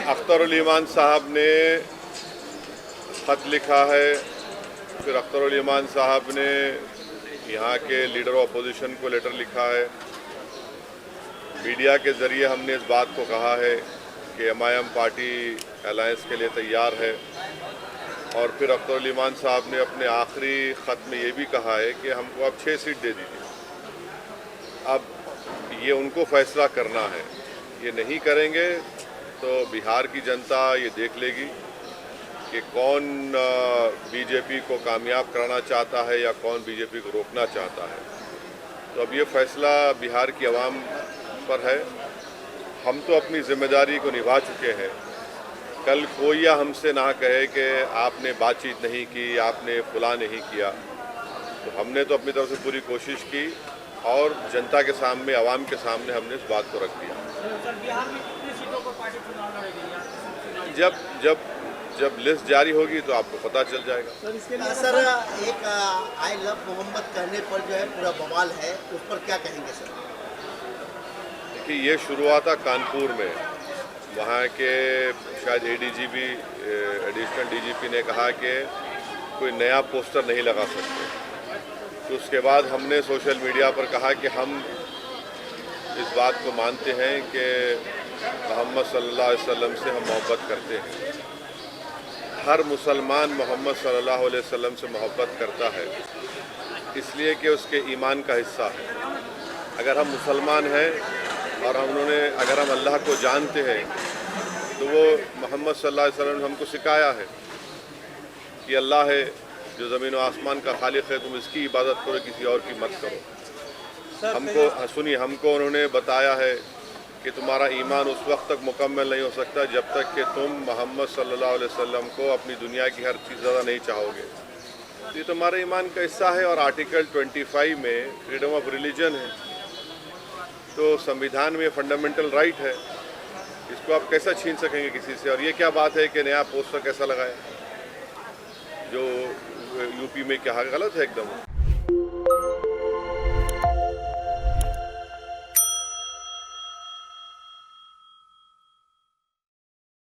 अख्तरुल ईमान साहब ने ख़त लिखा है, फिर अख्तरुल ईमान साहब ने यहाँ के लीडर ऑफ अपोजिशन को लेटर लिखा है। मीडिया के ज़रिए हमने इस बात को कहा है कि एमआईएम पार्टी अलायंस के लिए तैयार है। और फिर अख्तरुल ईमान साहब ने अपने आखिरी ख़त में ये भी कहा है कि हमको अब 6 सीट दे दीजिए। अब ये उनको फैसला करना है, ये नहीं करेंगे तो बिहार की जनता ये देख लेगी कि कौन बीजेपी को कामयाब कराना चाहता है या कौन बीजेपी को रोकना चाहता है। तो अब ये फैसला बिहार की आवाम पर है। हम तो अपनी जिम्मेदारी को निभा चुके हैं। कल कोई या हमसे ना कहे कि आपने बातचीत नहीं की, आपने फुला नहीं किया। तो हमने तो अपनी तरफ से पूरी कोशिश की और जनता के सामने, आवाम के सामने हमने इस बात को रख दिया। बिहार में कितनी सीटों पर पार्टी चुनाव लड़ेगी? जब लिस्ट जारी होगी तो आपको पता चल जाएगा। सर, एक आई लव मोहम्मद कहने पर जो है पूरा बवाल है, उस पर क्या कहेंगे सर? देखिए, ये शुरुआत था कानपुर में। वहाँ के शायद एडीजीपी, एडिशनल डीजीपी ने कहा कि कोई नया पोस्टर नहीं लगा सकते। तो उसके बाद हमने सोशल मीडिया पर कहा कि हम इस बात को मानते हैं कि मोहम्मद सल्लल्लाहु अलैहि वसल्लम से हम मोहब्बत करते हैं। हर मुसलमान मोहम्मद सल्लल्लाहु अलैहि वसल्लम से मोहब्बत करता है, इसलिए कि उसके ईमान का हिस्सा है। अगर हम मुसलमान हैं और अगर हम अल्लाह को जानते हैं तो वो मोहम्मद सल्लल्लाहु अलैहि वसल्लम ने हमको सिखाया है कि अल्लाह है जो ज़मीन व आसमान का खालिक है, तुम इसकी इबादत करो, किसी और की मत करो। हमको उन्होंने बताया है कि तुम्हारा ईमान उस वक्त तक मुकम्मल नहीं हो सकता जब तक कि तुम मोहम्मद सल्लल्लाहु अलैहि वसल्लम को अपनी दुनिया की हर चीज़ ज़्यादा नहीं चाहोगे। ये तुम्हारे ईमान का हिस्सा है। और आर्टिकल 25 में फ्रीडम ऑफ रिलीजन है, तो संविधान में फंडामेंटल राइट है, इसको आप कैसा छीन सकेंगे किसी से? और ये क्या बात है कि नया पोस्टर कैसा लगाया, जो यूपी में क्या गलत है एकदम।